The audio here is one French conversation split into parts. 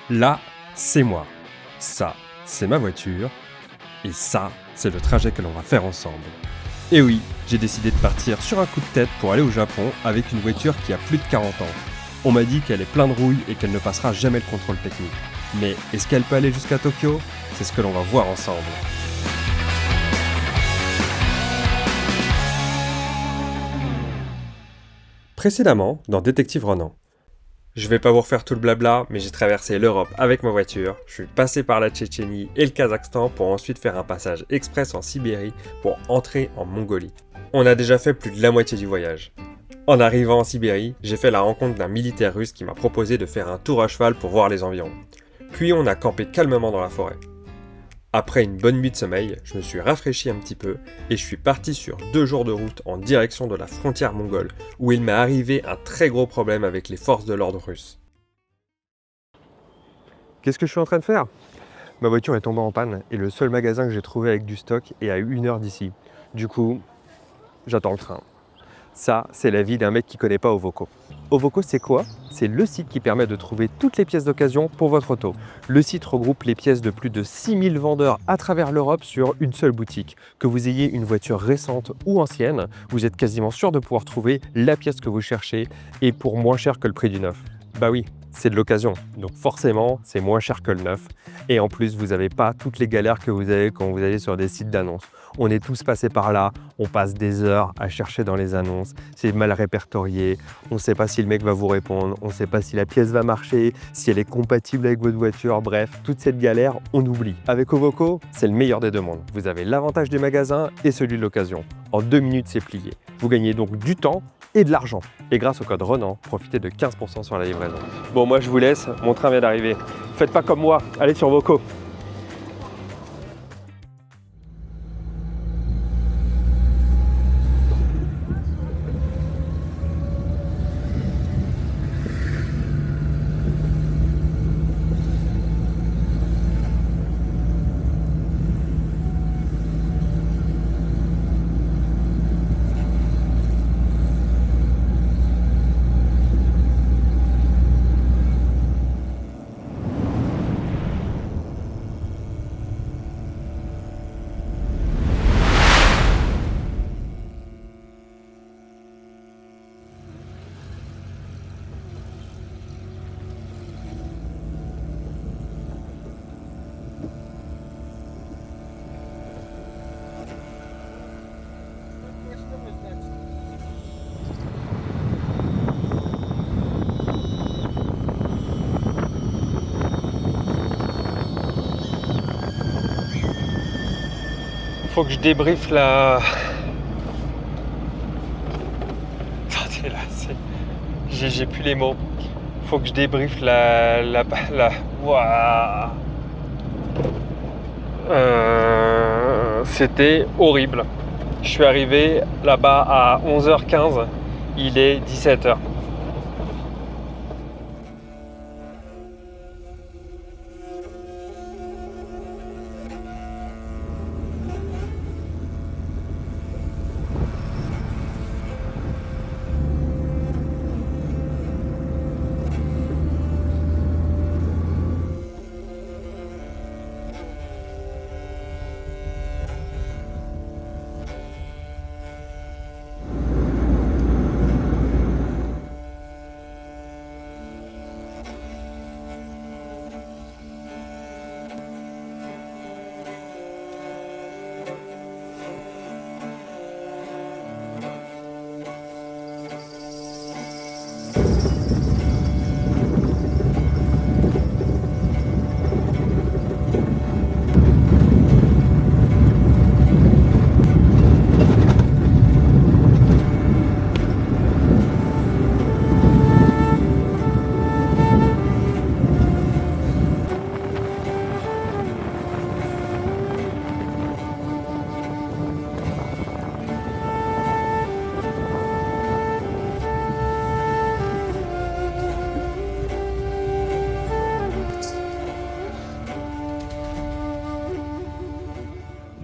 Là, c'est moi. Ça, c'est ma voiture. Et ça, c'est le trajet que l'on va faire ensemble. Et oui, j'ai décidé de partir sur un coup de tête pour aller au Japon avec une voiture qui a plus de 40 ans. On m'a dit qu'elle est pleine de rouille et qu'elle ne passera jamais le contrôle technique. Mais est-ce qu'elle peut aller jusqu'à Tokyo? C'est ce que l'on va voir ensemble. Précédemment, dans Détective Ronan. Je vais pas vous refaire tout le blabla, mais j'ai traversé l'Europe avec ma voiture, je suis passé par la Tchétchénie et le Kazakhstan pour ensuite faire un passage express en Sibérie pour entrer en Mongolie. On a déjà fait plus de la moitié du voyage. En arrivant en Sibérie, j'ai fait la rencontre d'un militaire russe qui m'a proposé de faire un tour à cheval pour voir les environs. Puis on a campé calmement dans la forêt. Après une bonne nuit de sommeil, je me suis rafraîchi un petit peu et je suis parti sur 2 jours de route en direction de la frontière mongole, où il m'est arrivé un très gros problème avec les forces de l'ordre russes. Qu'est-ce que je suis en train de faire? Ma voiture est tombée en panne et le seul magasin que j'ai trouvé avec du stock est à 1 heure d'ici. Du coup, j'attends le train. Ça, c'est la vie d'un mec qui connaît pas Ovoco. Ovoco, c'est quoi? C'est le site qui permet de trouver toutes les pièces d'occasion pour votre auto. Le site regroupe les pièces de plus de 6000 vendeurs à travers l'Europe sur une seule boutique. Que vous ayez une voiture récente ou ancienne, vous êtes quasiment sûr de pouvoir trouver la pièce que vous cherchez et pour moins cher que le prix du neuf. Bah oui, c'est de l'occasion, donc forcément c'est moins cher que le neuf. Et en plus, vous n'avez pas toutes les galères que vous avez quand vous allez sur des sites d'annonces. On est tous passés par là, on passe des heures à chercher dans les annonces, c'est mal répertorié, on ne sait pas si le mec va vous répondre, on ne sait pas si la pièce va marcher, si elle est compatible avec votre voiture, bref, toute cette galère, on oublie. Avec Ovoco, c'est le meilleur des deux mondes. Vous avez l'avantage du magasin et celui de l'occasion. En 2 minutes, c'est plié. Vous gagnez donc du temps et de l'argent. Et grâce au code Ronan, profitez de 15% sur la livraison. Bon, moi je vous laisse, mon train vient d'arriver. Faites pas comme moi, allez sur Voco. Faut que je débriefe la... Attendez là, j'ai plus les mots. Faut que je débriefe Ouah. C'était horrible. Je suis arrivé là-bas à 11h15, il est 17h.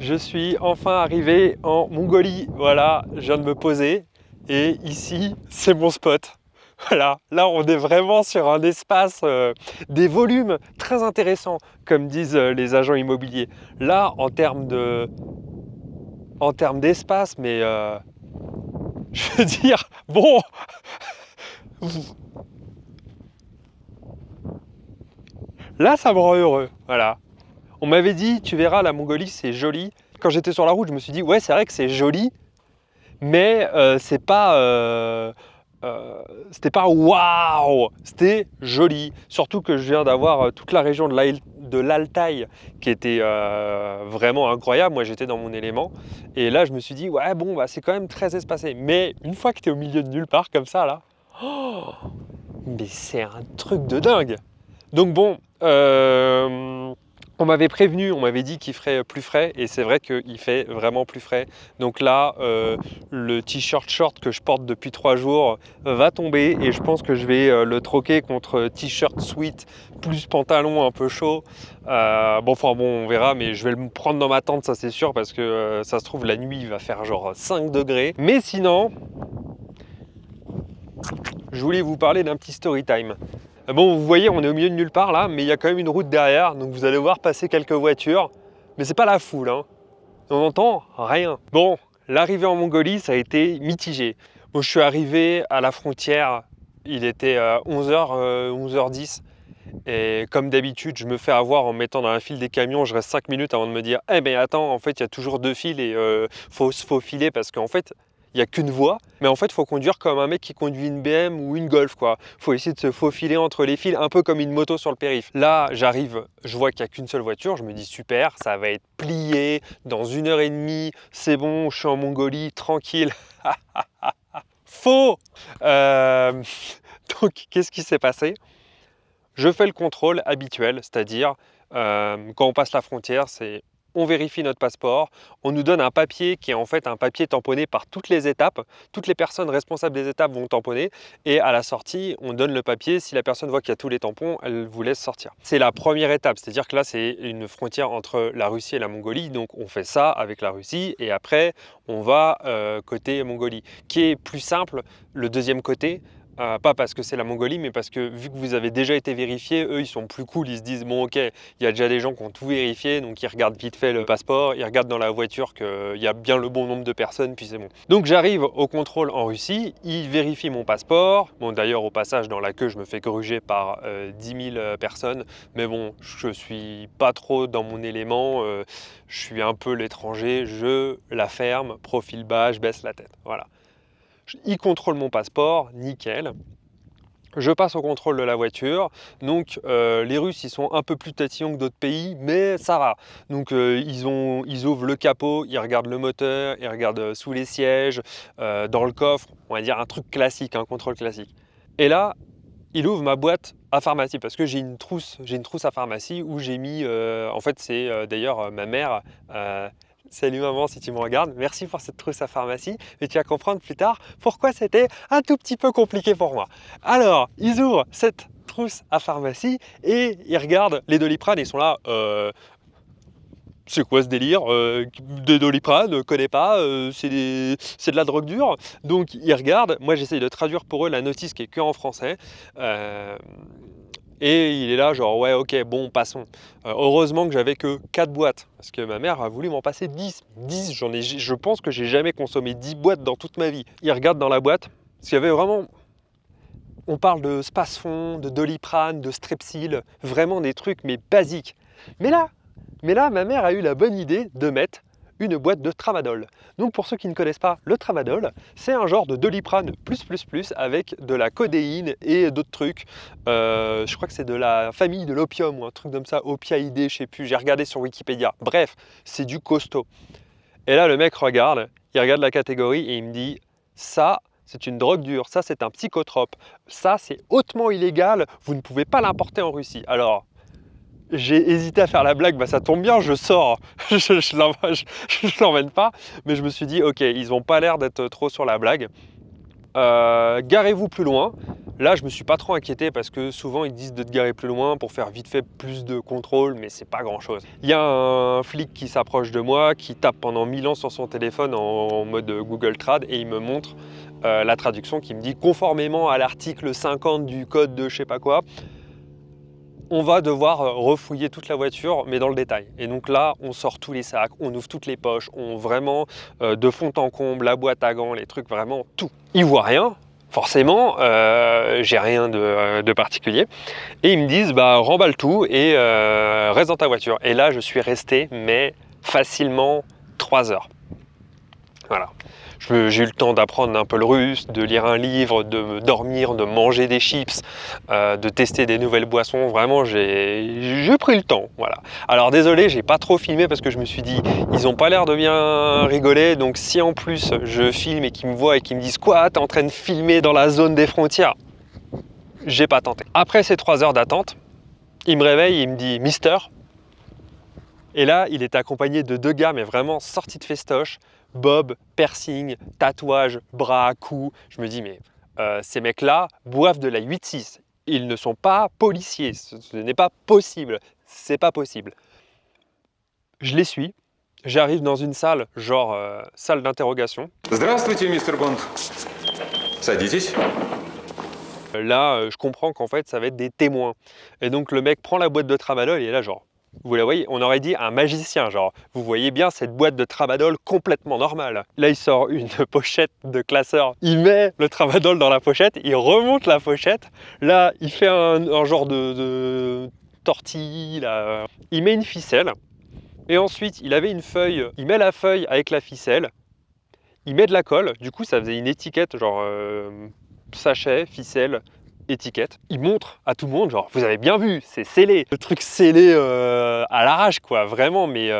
Je suis enfin arrivé en Mongolie. Voilà, je viens de me poser et ici, c'est mon spot. Voilà, là on est vraiment sur un espace, des volumes très intéressants, comme disent les agents immobiliers. Là, en termes d'espace, mais je veux dire, bon, là ça me rend heureux. Voilà. On m'avait dit, tu verras, la Mongolie c'est joli. Quand j'étais sur la route, je me suis dit, ouais, c'est vrai que c'est joli, mais c'était pas waouh, c'était joli. Surtout que je viens d'avoir toute la région de l'Altaï qui était vraiment incroyable. Moi j'étais dans mon élément. Et là je me suis dit, ouais bon, bah, c'est quand même très espacé. Mais une fois que tu es au milieu de nulle part comme ça là, oh, mais c'est un truc de dingue. Donc bon, on m'avait prévenu, on m'avait dit qu'il ferait plus frais et c'est vrai qu'il fait vraiment plus frais. Donc là, le t-shirt short que je porte depuis 3 jours va tomber et je pense que je vais le troquer contre t-shirt sweat plus pantalon un peu chaud. Bon, enfin bon, on verra, mais je vais le prendre dans ma tente, ça c'est sûr, parce que ça se trouve la nuit il va faire genre 5 degrés. Mais sinon, je voulais vous parler d'un petit story time. Bon, vous voyez, on est au milieu de nulle part là, mais il y a quand même une route derrière, donc vous allez voir passer quelques voitures, mais c'est pas la foule, hein. On n'entend rien. Bon, l'arrivée en Mongolie, ça a été mitigé. Bon, je suis arrivé à la frontière, il était 11h, 11h10, et comme d'habitude, je me fais avoir en me mettant dans la file des camions, je reste 5 minutes avant de me dire, eh ben attends, en fait, il y a toujours 2 files et faut se faufiler parce qu'en fait, il n'y a qu'une voie, mais en fait, il faut conduire comme un mec qui conduit une BM ou une Golf, quoi. Il faut essayer de se faufiler entre les fils, un peu comme une moto sur le périph'. Là, j'arrive, je vois qu'il n'y a qu'une seule voiture, je me dis super, ça va être plié, dans 1h30, c'est bon, je suis en Mongolie, tranquille. Faux. Donc, qu'est-ce qui s'est passé? Je fais le contrôle habituel, c'est-à-dire quand on passe la frontière, on vérifie notre passeport, on nous donne un papier qui est en fait un papier tamponné par toutes les étapes, toutes les personnes responsables des étapes vont tamponner et à la sortie, on donne le papier, si la personne voit qu'il y a tous les tampons, elle vous laisse sortir. C'est la première étape, c'est-à-dire que là c'est une frontière entre la Russie et la Mongolie, donc on fait ça avec la Russie et après on va côté Mongolie, qui est plus simple, le deuxième côté. Pas parce que c'est la Mongolie, mais parce que vu que vous avez déjà été vérifié, eux ils sont plus cool, ils se disent bon ok, il y a déjà des gens qui ont tout vérifié, donc ils regardent vite fait le passeport, ils regardent dans la voiture qu'il y a bien le bon nombre de personnes, puis c'est bon. Donc j'arrive au contrôle en Russie, ils vérifient mon passeport, bon d'ailleurs au passage dans la queue je me fais gruger par 10 000 personnes, mais bon je suis pas trop dans mon élément, je suis un peu l'étranger, je la ferme, profil bas, je baisse la tête, voilà. Ils contrôlent mon passeport, nickel. Je passe au contrôle de la voiture, donc les Russes ils sont un peu plus tatillons que d'autres pays, mais ça va. Donc ils ouvrent le capot, ils regardent le moteur, ils regardent sous les sièges, dans le coffre, on va dire un truc classique, un contrôle classique. Et là, il ouvre ma boîte à pharmacie parce que j'ai une trousse à pharmacie où j'ai mis, en fait c'est d'ailleurs ma mère. Salut maman si tu me regardes, merci pour cette trousse à pharmacie, mais tu vas comprendre plus tard pourquoi c'était un tout petit peu compliqué pour moi. Alors, ils ouvrent cette trousse à pharmacie et ils regardent les Doliprane, ils sont là, c'est quoi ce délire des Doliprane, ne connais pas, c'est de la drogue dure. Donc ils regardent, moi j'essaye de traduire pour eux la notice qui est que en français. Et il est là genre ouais ok bon passons. Heureusement que j'avais que 4 boîtes parce que ma mère a voulu m'en passer 10. 10 je pense que j'ai jamais consommé 10 boîtes dans toute ma vie. Il regarde dans la boîte, parce qu'il y avait vraiment, on parle de Spasfon, de Doliprane, de Strepsil, vraiment des trucs mais basiques. Mais là ma mère a eu la bonne idée de mettre une boîte de Tramadol. Donc pour ceux qui ne connaissent pas le Tramadol, c'est un genre de Doliprane plus avec de la codéine et d'autres trucs. Je crois que c'est de la famille de l'opium ou un truc comme ça, opiaïdé, je sais plus, j'ai regardé sur Wikipédia. Bref, c'est du costaud. Et là le mec regarde, il regarde la catégorie et il me dit ça c'est une drogue dure, ça c'est un psychotrope, ça c'est hautement illégal, vous ne pouvez pas l'importer en Russie. Alors j'ai hésité à faire la blague, bah ça tombe bien, je sors, je l'emmène pas, mais je me suis dit ok, ils n'ont pas l'air d'être trop sur la blague. garez-vous plus loin. Là, je me suis pas trop inquiété parce que souvent ils disent de te garer plus loin pour faire vite fait plus de contrôle, mais c'est pas grand chose. Il y a un flic qui s'approche de moi, qui tape pendant 1000 ans sur son téléphone en mode Google Trad et il me montre la traduction qui me dit conformément à l'article 50 du code de je sais pas quoi, on va devoir refouiller toute la voiture, mais dans le détail. Et donc là, on sort tous les sacs, on ouvre toutes les poches, on vraiment de fond en comble, la boîte à gants, les trucs, vraiment tout. Ils voient rien, forcément, j'ai rien de particulier. Et ils me disent, bah remballe tout et reste dans ta voiture. Et là, je suis resté, mais facilement 3 heures. Voilà. J'ai eu le temps d'apprendre un peu le russe, de lire un livre, de dormir, de manger des chips, de tester des nouvelles boissons. Vraiment, j'ai pris le temps. Voilà. Alors désolé, j'ai pas trop filmé parce que je me suis dit, ils ont pas l'air de bien rigoler. Donc si en plus je filme et qu'ils me voient et qu'ils me disent quoi, t'es en train de filmer dans la zone des frontières, j'ai pas tenté. Après ces 3 heures d'attente, il me réveille et il me dit Mister. Et là, il était accompagné de 2 gars, mais vraiment sortis de festoche. Bob, piercing, tatouage, bras, cou. Je me dis, mais ces mecs-là boivent de la 8-6. Ils ne sont pas policiers. Ce n'est pas possible. C'est pas possible. Je les suis. J'arrive dans une salle, genre salle d'interrogation. Здравствуйте, мистер Бонд. Садитесь. Là, je comprends qu'en fait, ça va être des témoins. Et donc, le mec prend la boîte de tramadol et est là, genre, vous la voyez, on aurait dit un magicien, genre, vous voyez bien cette boîte de tramadol complètement normale. Là, il sort une pochette de classeur, il met le tramadol dans la pochette, il remonte la pochette, là, il fait un genre de tortille, là. Il met une ficelle, et ensuite, il avait une feuille, il met la feuille avec la ficelle, il met de la colle, du coup, ça faisait une étiquette, genre sachet, ficelle, étiquette. Il montre à tout le monde, genre, vous avez bien vu, c'est scellé. Le truc scellé à l'arrache, quoi, vraiment, mais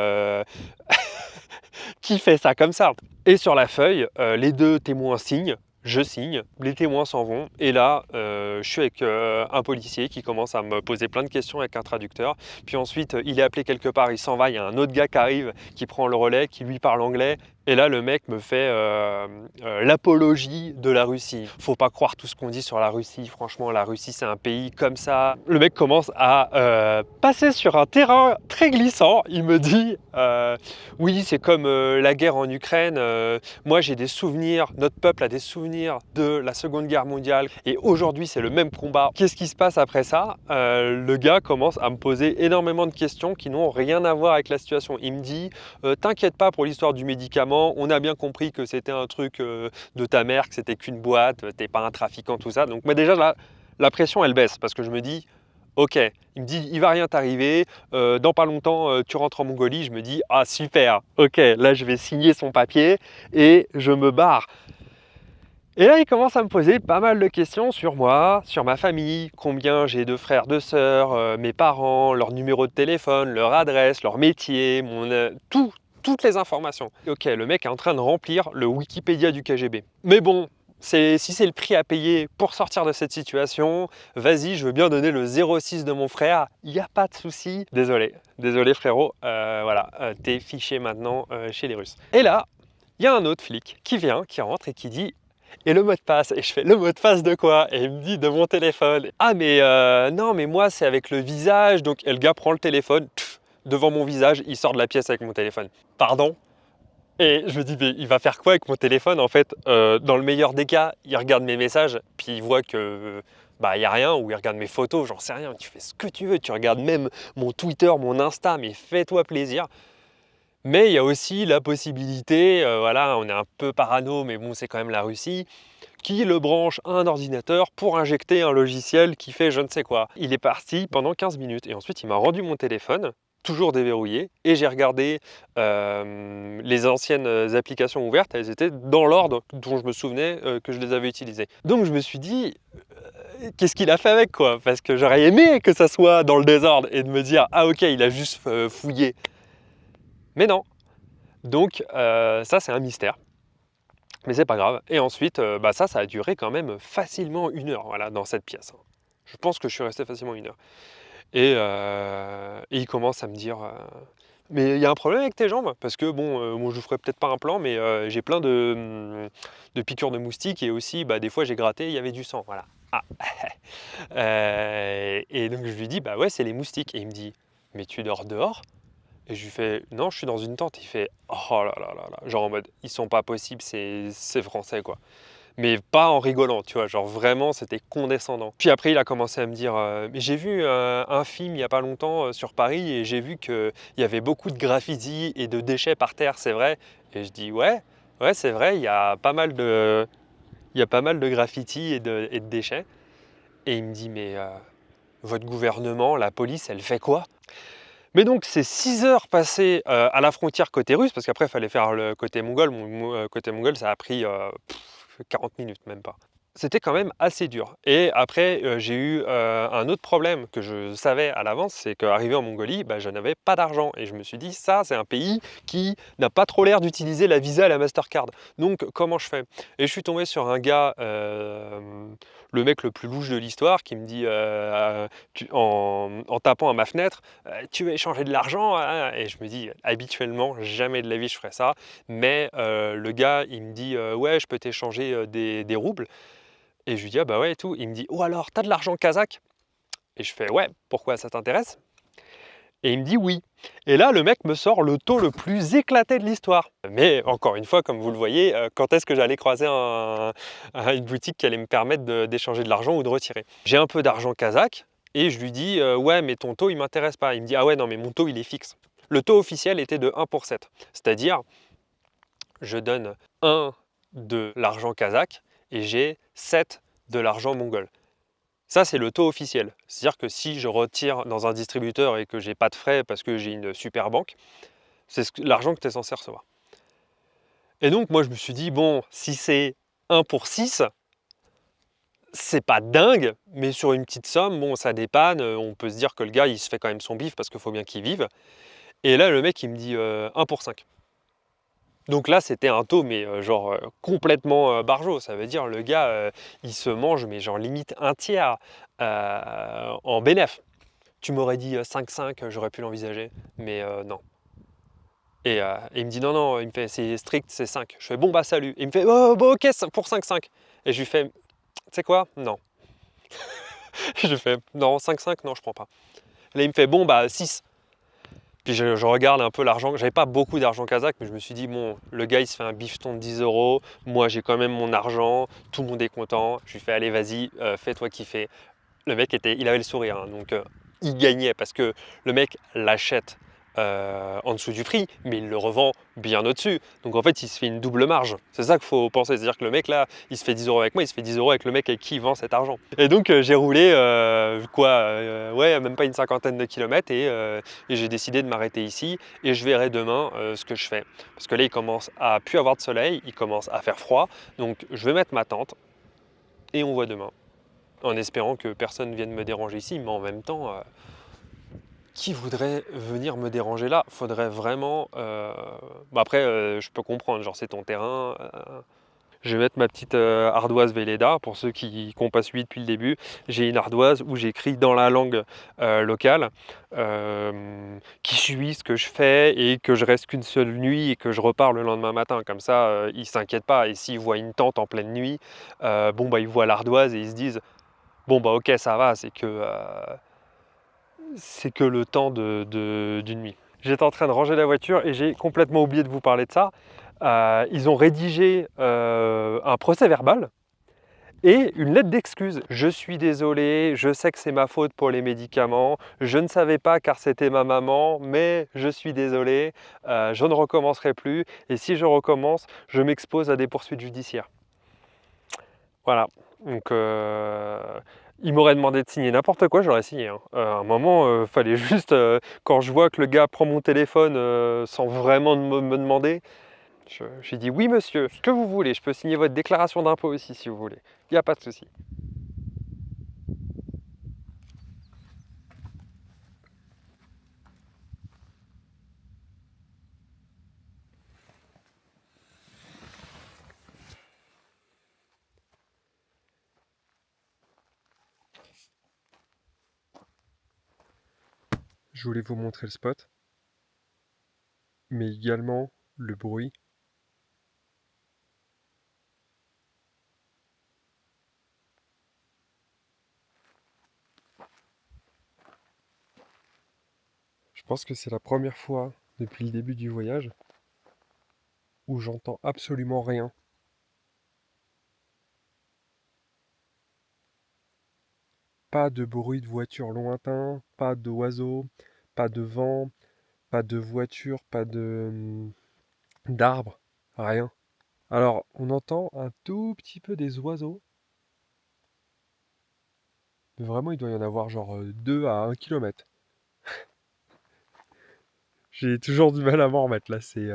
qui fait ça comme ça? Et sur la feuille, les 2 témoins signent, je signe, les témoins s'en vont, et là, je suis avec un policier qui commence à me poser plein de questions avec un traducteur. Puis ensuite, il est appelé quelque part, il s'en va, il y a un autre gars qui arrive, qui prend le relais, qui lui parle anglais. Et là, le mec me fait l'apologie de la Russie. Faut pas croire tout ce qu'on dit sur la Russie. Franchement, la Russie, c'est un pays comme ça. Le mec commence à passer sur un terrain très glissant. Il me dit oui, c'est comme la guerre en Ukraine. Moi, j'ai des souvenirs. Notre peuple a des souvenirs de la Seconde Guerre mondiale. Et aujourd'hui, c'est le même combat. Qu'est-ce qui se passe après ça? Le gars commence à me poser énormément de questions qui n'ont rien à voir avec la situation. Il me dit t'inquiète pas pour l'histoire du médicament. On a bien compris que c'était un truc de ta mère, que c'était qu'une boîte, t'es pas un trafiquant, tout ça. Donc moi déjà, la pression, elle baisse parce que je me dis, ok, il me dit, il va rien t'arriver, dans pas longtemps, tu rentres en Mongolie. Je me dis, ah super, ok, là je vais signer son papier et je me barre. Et là, il commence à me poser pas mal de questions sur moi, sur ma famille, combien j'ai de frères, de sœurs, mes parents, leur numéro de téléphone, leur adresse, leur métier, toutes les informations. Ok, le mec est en train de remplir le Wikipédia du KGB. Mais bon, si c'est le prix à payer pour sortir de cette situation, vas-y, je veux bien donner le 06 de mon frère, il n'y a pas de souci. Désolé frérot, voilà, t'es fiché maintenant chez les Russes. Et là, il y a un autre flic qui rentre et qui dit et le mot de passe? Et je fais le mot de passe de quoi? Et il me dit de mon téléphone. Ah mais non mais moi c'est avec le visage. Donc et le gars prend le téléphone, devant mon visage, il sort de la pièce avec mon téléphone. Pardon? Et je me dis mais il va faire quoi avec mon téléphone? En fait, dans le meilleur des cas, il regarde mes messages, puis il voit que bah il n'y a rien, ou il regarde mes photos, j'en sais rien. Tu fais ce que tu veux, tu regardes même mon Twitter, mon Insta, mais fais-toi plaisir. Mais il y a aussi la possibilité, voilà, on est un peu parano, mais bon, c'est quand même la Russie, qui le branche à un ordinateur pour injecter un logiciel qui fait je ne sais quoi. Il est parti pendant 15 minutes et ensuite il m'a rendu mon téléphone, toujours déverrouillé, et j'ai regardé les anciennes applications ouvertes, elles étaient dans l'ordre dont je me souvenais que je les avais utilisées. Donc je me suis dit, qu'est-ce qu'il a fait avec quoi? Parce que j'aurais aimé que ça soit dans le désordre et de me dire, ah ok, il a juste fouillé. Mais non. Donc ça c'est un mystère. Mais c'est pas grave. Et ensuite, bah ça a duré quand même facilement 1 heure, voilà, dans cette pièce. Je pense que je suis resté facilement 1 heure. Et il commence à me dire mais il y a un problème avec tes jambes? Parce que bon, je vous ferai peut-être pas un plan, mais j'ai plein de piqûres de moustiques et aussi, bah, des fois j'ai gratté, il y avait du sang, voilà. Ah. Et donc je lui dis: «Bah ouais, c'est les moustiques» et il me dit: «Mais tu dors dehors?» Et je lui fais: «Non, je suis dans une tente». Il fait: «Oh là là là là», genre en mode: «Ils sont pas possibles, c'est français, quoi». Mais pas en rigolant, tu vois? Genre vraiment, c'était condescendant. Puis après, il a commencé à me dire: «Mais j'ai vu, un film il y a pas longtemps, sur Paris et j'ai vu qu'il y avait beaucoup de graffitis et de déchets par terre, c'est vrai?» Et je dis: «Ouais, ouais, c'est vrai, il y a pas mal de graffitis et de déchets». Et il me dit: «Mais, votre gouvernement, la police, elle fait quoi?» Mais donc c'est 6 heures passées, à la frontière côté russe, parce qu'après il fallait faire le côté mongol. Côté mongol, ça a pris, 40 minutes, même pas. C'était quand même assez dur et après, j'ai eu, un autre problème que je savais à l'avance, c'est qu'arrivé en Mongolie, bah, je n'avais pas d'argent et je me suis dit: «Ça, c'est un pays qui n'a pas trop l'air d'utiliser la Visa et la Mastercard, donc comment je fais?» Et je suis tombé sur un gars, le mec le plus louche de l'histoire qui me dit, en tapant à ma fenêtre: «Tu veux échanger de l'argent?» Et je me dis: «Habituellement, jamais de la vie je ferais ça». Mais le gars, il me dit: «Ouais, je peux t'échanger, des roubles». Et je lui dis: «Ah bah ouais et tout». Il me dit: «Oh alors, t'as de l'argent kazakh?» Et je fais: «Ouais, pourquoi ça t'intéresse?» Et il me dit: «Oui». Et là, le mec me sort le taux le plus éclaté de l'histoire. Mais encore une fois, comme vous le voyez, quand est-ce que j'allais croiser une boutique qui allait me permettre d'échanger de l'argent ou de retirer? J'ai un peu d'argent kazakh et je lui dis: «Ouais, mais ton taux, il m'intéresse pas». Il me dit: «Ah ouais, non, mais mon taux, il est fixe». Le taux officiel était de 1 pour 7. C'est-à-dire, je donne 1 de l'argent kazakh et j'ai 7 de l'argent mongol. Ça, c'est le taux officiel. C'est-à-dire que si je retire dans un distributeur et que j'ai pas de frais parce que j'ai une super banque, c'est l'argent que tu es censé recevoir. Et donc, moi, je me suis dit, bon, si c'est 1 pour 6, c'est pas dingue, mais sur une petite somme, bon, ça dépanne. On peut se dire que le gars, il se fait quand même son bif parce qu'il faut bien qu'il vive. Et là, le mec, il me dit 1 pour 5. Donc là, c'était un taux, mais genre complètement barjot. Ça veut dire le gars, il se mange, mais genre limite un tiers en bénéf. Tu m'aurais dit 5,5, j'aurais pu l'envisager, mais non. Et il me dit non, non, il me fait c'est strict, c'est 5. Je fais bon bah salut. Il me fait oh, bah, ok pour 5,5. Et je lui fais, tu sais quoi? Non. Je fais non, 5,5, non, je prends pas. Là, il me fait bon bah 6. Puis je regarde un peu l'argent. J'avais pas beaucoup d'argent kazakh, mais je me suis dit, bon, le gars il se fait un bifton de 10 euros. Moi j'ai quand même mon argent. Tout le monde est content. Je lui fais, allez, vas-y, fais-toi kiffer. Le mec il avait le sourire, hein, donc il gagnait parce que le mec l'achète en dessous du prix, mais il le revend bien au-dessus. Donc en fait, il se fait une double marge. C'est ça qu'il faut penser. C'est-à-dire que le mec là, il se fait 10 euros avec moi, il se fait 10 euros avec le mec avec qui il vend cet argent. Et donc j'ai roulé ouais, même pas une cinquantaine de kilomètres et j'ai décidé de m'arrêter ici et je verrai demain ce que je fais. Parce que là, il commence à plus avoir de soleil, il commence à faire froid. Donc je vais mettre ma tente et on voit demain. En espérant que personne vienne me déranger ici, mais en même temps, qui voudrait venir me déranger là? Faudrait vraiment. Après, je peux comprendre, genre c'est ton terrain. Je vais mettre ma petite ardoise Velleda pour ceux qui n'ont pas suivi depuis le début. J'ai une ardoise où j'écris dans la langue locale qui suit ce que je fais et que je reste qu'une seule nuit et que je repars le lendemain matin. Comme ça, ils ne s'inquiètent pas. Et s'ils voient une tente en pleine nuit, ils voient l'ardoise et ils se disent bon bah ok ça va, c'est que le temps d'une nuit. J'étais en train de ranger la voiture et j'ai complètement oublié de vous parler de ça. Ils ont rédigé un procès verbal et une lettre d'excuse. Je suis désolé, je sais que c'est ma faute pour les médicaments, je ne savais pas car c'était ma maman, mais je suis désolé, je ne recommencerai plus et si je recommence, je m'expose à des poursuites judiciaires. Voilà, donc il m'aurait demandé de signer n'importe quoi, j'aurais signé, hein. À un moment, fallait juste, quand je vois que le gars prend mon téléphone sans vraiment me demander, j'ai dit: «Oui monsieur, ce que vous voulez, je peux signer votre déclaration d'impôt aussi si vous voulez, il n'y a pas de souci». Je voulais vous montrer le spot. mais également le bruit. Je pense que c'est la première fois depuis le début du voyage où j'entends absolument rien. Pas de bruit de voiture lointain, pas d'oiseaux, pas de vent, pas de voiture, pas de d'arbres, rien. Alors, on entend un tout petit peu des oiseaux, mais vraiment, il doit y en avoir genre 2 à 1 kilomètre. J'ai toujours du mal à m'en remettre là, c'est...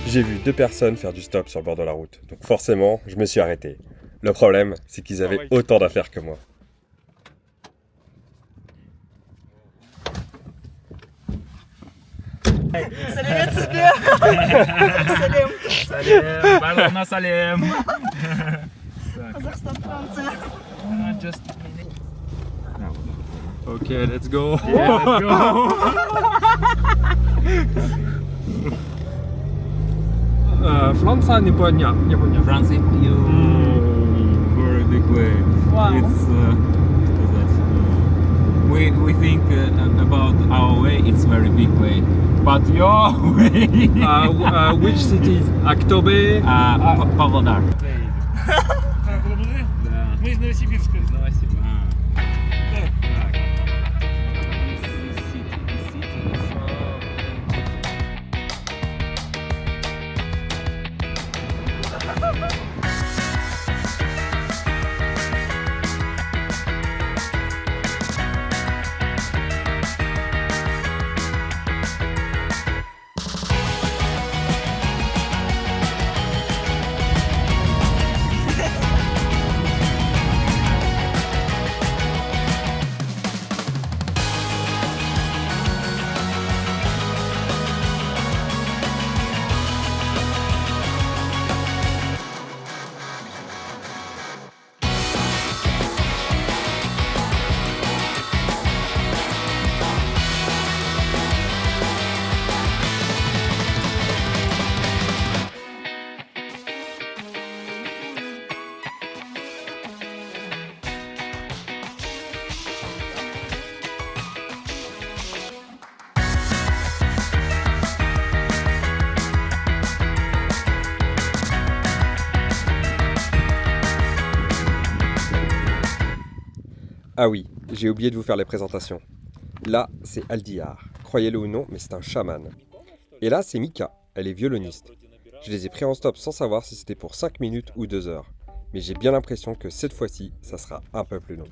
J'ai vu 2 personnes faire du stop sur le bord de la route, donc forcément, je me suis arrêté. Le problème, c'est qu'ils avaient autant d'affaires que moi. Salut Sibir. Salim. Salim, Barcelona Salim. Kazakhstan, Francja. Just Ok, let's go. yeah, let's go. Franța, Japonia. France, you very big way. Wow. It's we think about our way. It's very big way, but your way. Which city? Aktobe. Pavlodar. Да. Мы из Новосибирска. Новосибирск. Ah oui, j'ai oublié de vous faire les présentations. Là, c'est Aldiyar. Croyez-le ou non, mais c'est un chaman. Et là, c'est Mika. Elle est violoniste. Je les ai pris en stop sans savoir si c'était pour 5 minutes ou 2 heures. Mais j'ai bien l'impression que cette fois-ci, ça sera un peu plus long.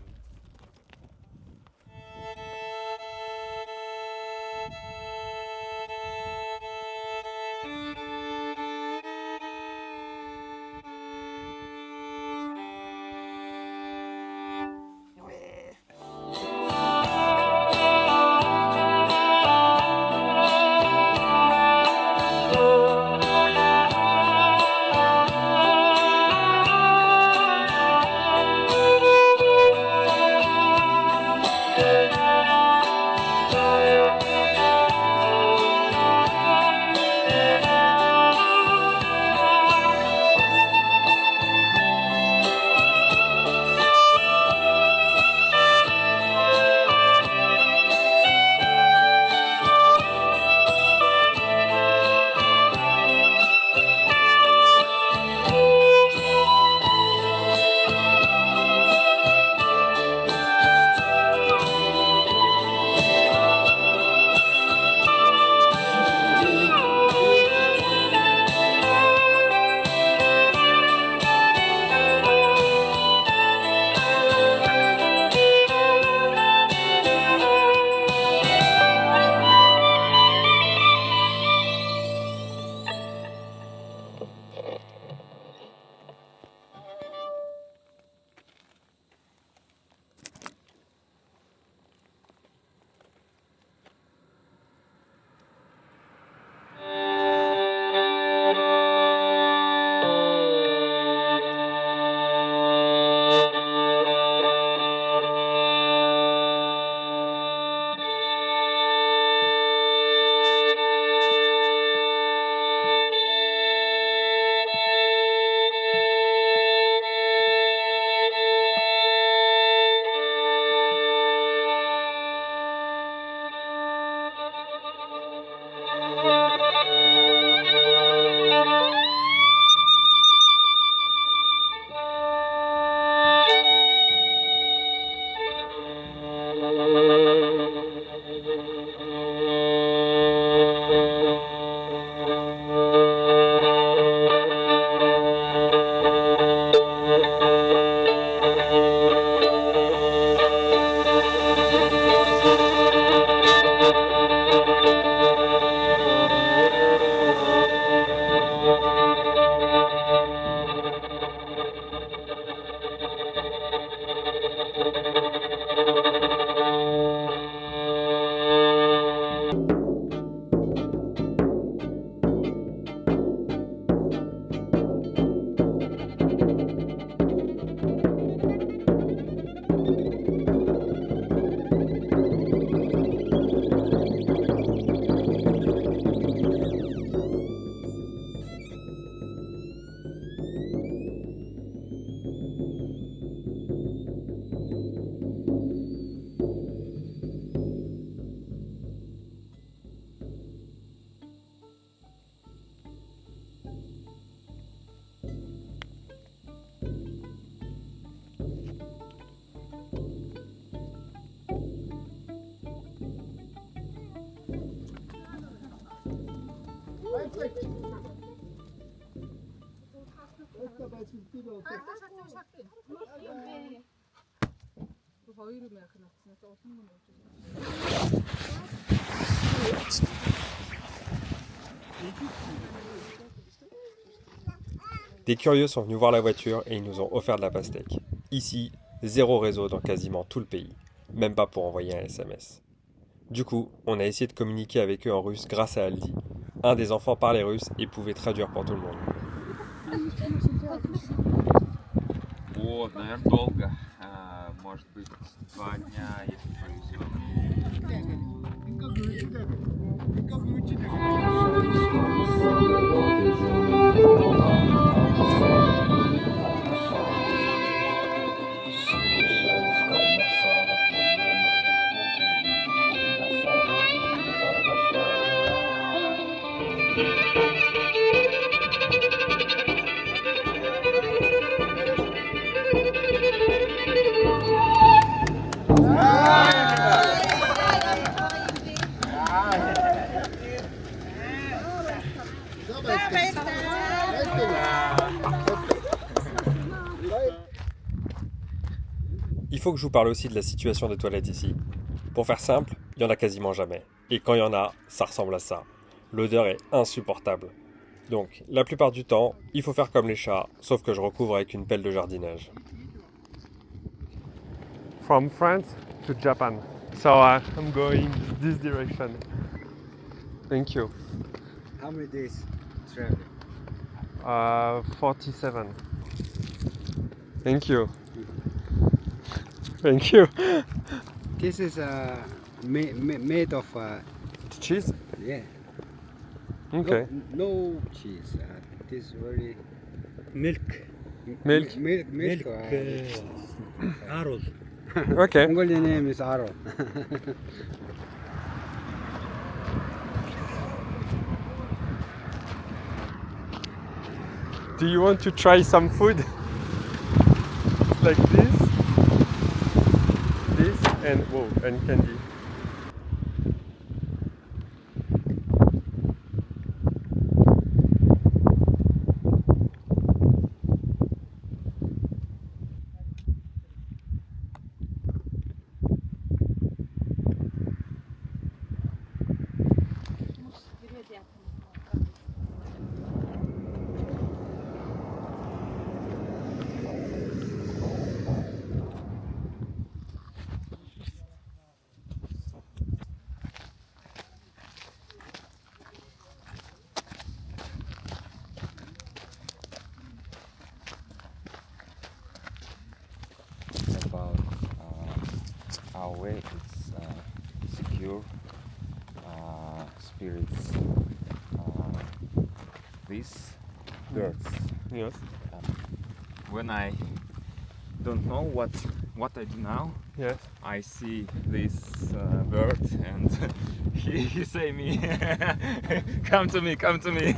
Des curieux sont venus voir la voiture et ils nous ont offert de la pastèque. Ici, zéro réseau dans quasiment tout le pays, même pas pour envoyer un SMS. Du coup, on a essayé de communiquer avec eux en russe grâce à Aldi. Un des enfants parlait russe et pouvait traduire pour tout le monde. О, наверное, долго. Может быть, 2 дня, если повезет. Il faut que je vous parle aussi de la situation des toilettes ici. Pour faire simple, il n'y en a quasiment jamais. Et quand il y en a, ça ressemble à ça. L'odeur est insupportable. Donc, la plupart du temps, il faut faire comme les chats, sauf que je recouvre avec une pelle de jardinage. From France to Japan. So I'm going this direction. Thank you. How many days travel? 47. Thank you. Thank you. This is made of Cheese? yeah. Okay. No cheese. This is very Milk. milk. Arul. Okay. Mongolian name is Aro. Do you want to try some food? Like this, and candy. About our way, it's secure. Spirits. These birds. Yes. When I don't know what I do now, Yes. I see this bird and he say me, come to me, come to me.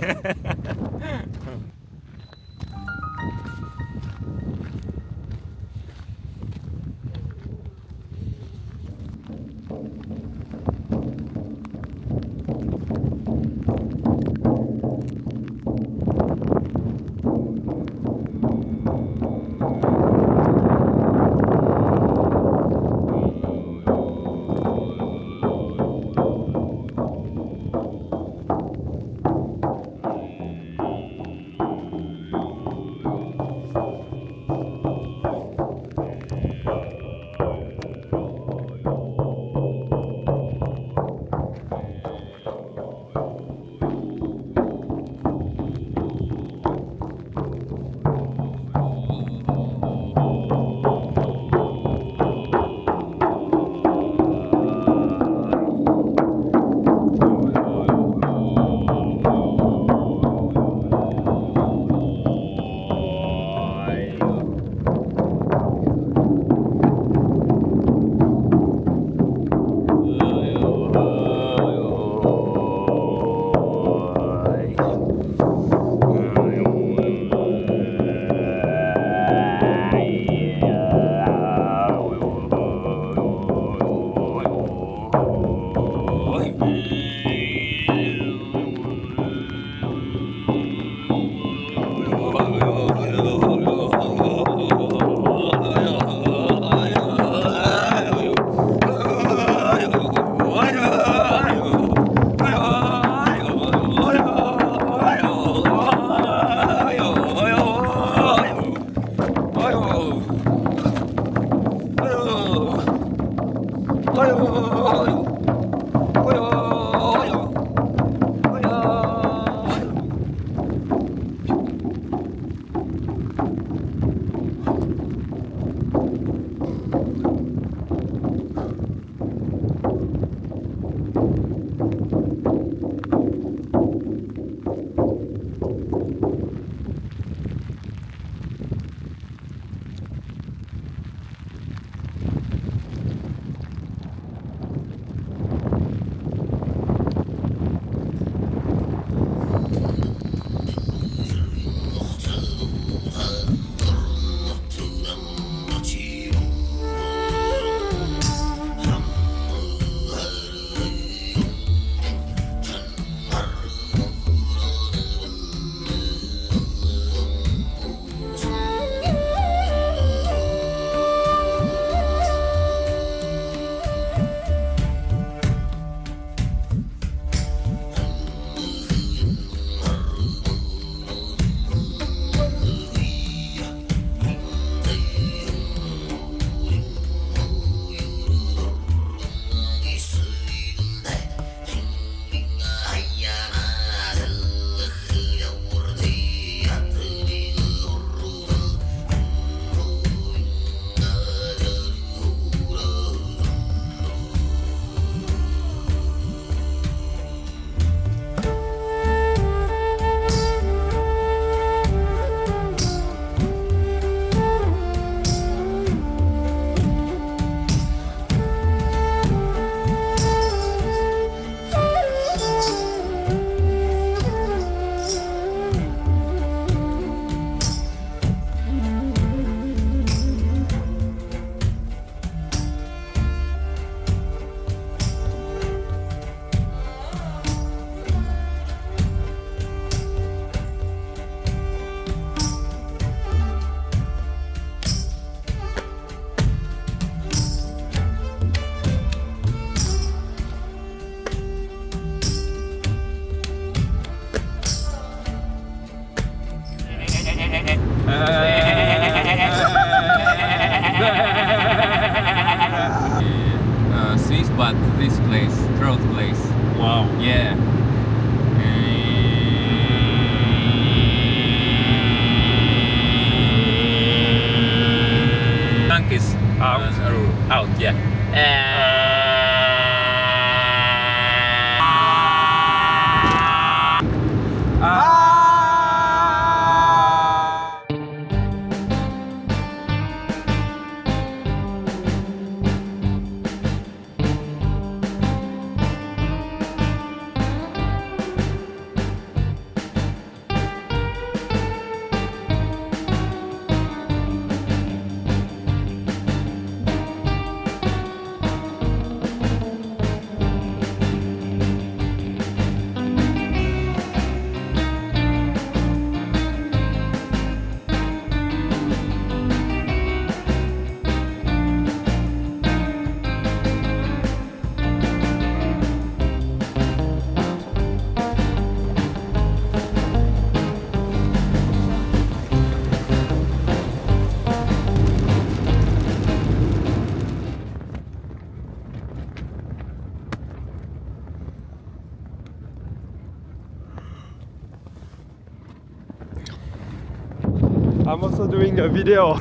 but this place, third place. Wow. Yeah. Tank is out. Out, yeah. I'm also doing a video.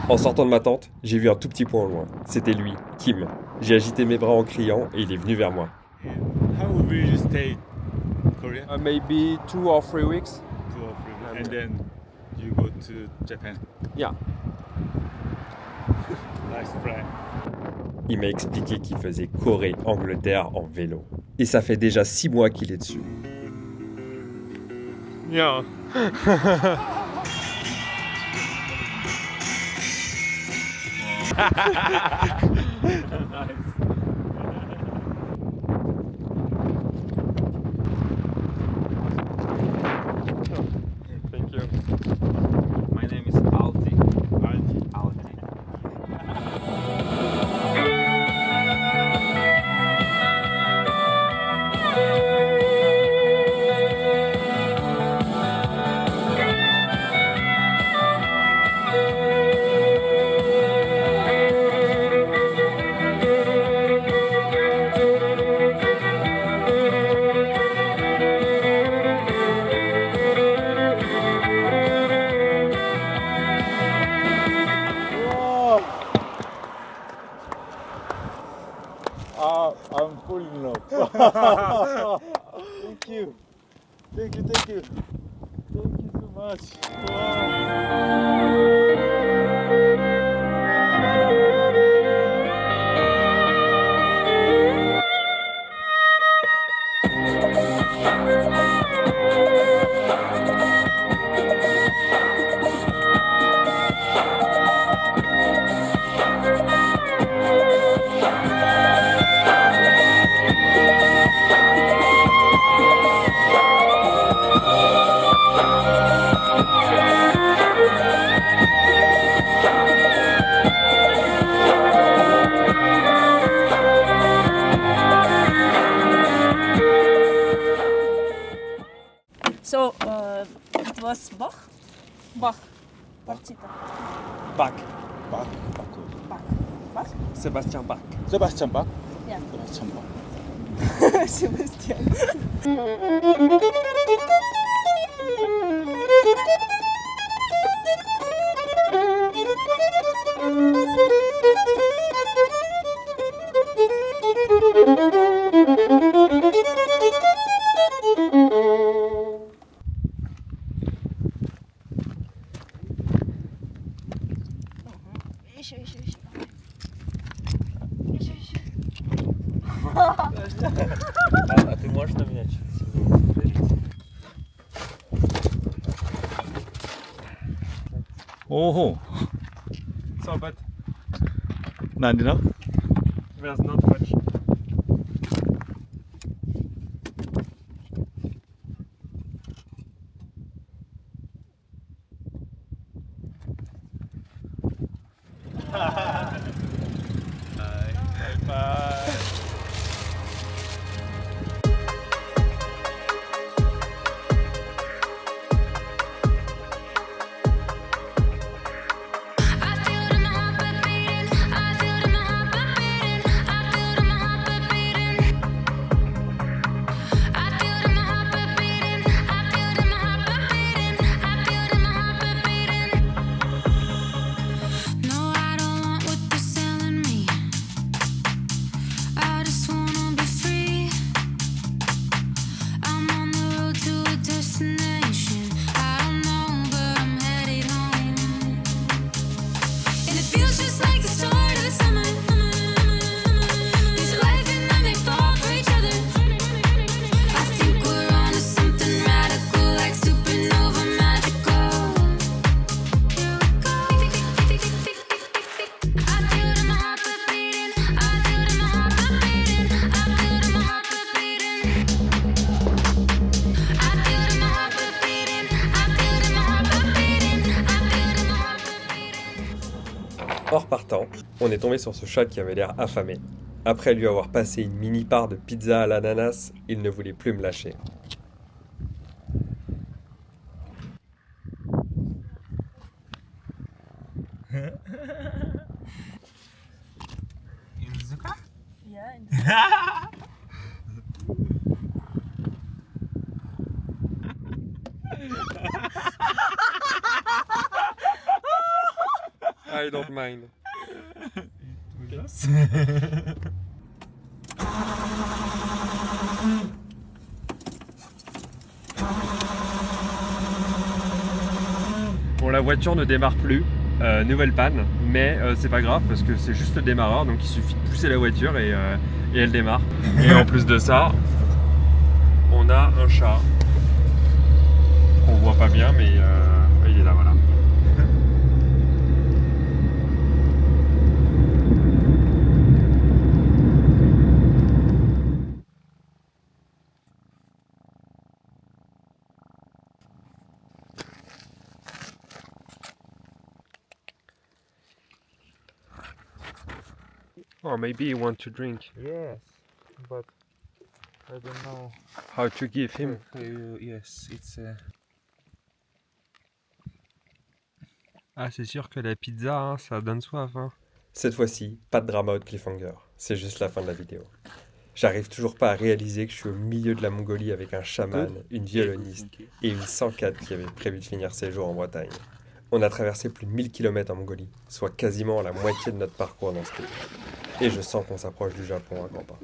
En sortant de ma tente, j'ai vu un tout petit point au loin. C'était lui, Kim. J'ai agité mes bras en criant et il est venu vers moi. How will you stay in Korea? Maybe 2 or 3 weeks. 2 or 3 weeks. And then you go to Japan. Yeah. Nice plan. Il m'a expliqué qu'il faisait Corée-Angleterre en vélo. Et ça fait déjà 6 mois qu'il est dessus. Yeah. Thank you. My name is Alti. Alti. I'm full in love. Thank you. Thank you, thank you. Thank you so much. Wow. So, it was Bach? Bach. Partita. Bach. Bach. Bach. Bach? Sebastian Bach. Sebastian Bach. Yeah. Sebastian Bach. Sebastian. А ты можешь на меня что-то? Ого. So, but Not enough? there's not much. Bye. I feel it in my heart beating. I feel it in my heart beating. En repartant, on est tombé sur ce chat qui avait l'air affamé. Après lui avoir passé une mini part de pizza à l'ananas, il ne voulait plus me lâcher. Yeah, in I don't mind. Bon, la voiture ne démarre plus, nouvelle panne, mais c'est pas grave parce que c'est juste le démarreur, donc il suffit de pousser la voiture et elle démarre. Et en plus de ça, on a un chat qu'on voit pas bien, mais il est là, voilà. Or maybe you want to drink. Yes, but I don't know. How to give him? Yes, it's. Ah, c'est sûr que la pizza, hein, ça donne soif. Hein. Cette fois-ci, pas de drama ou de cliffhanger. C'est juste la fin de la vidéo. J'arrive toujours pas à réaliser que je suis au milieu de la Mongolie avec un chaman, une violoniste et une 104 qui avait prévu de finir ses jours en Bretagne. On a traversé plus de 1000 km en Mongolie, soit quasiment la moitié de notre parcours dans ce pays. Et je sens qu'on s'approche du Japon à grands pas.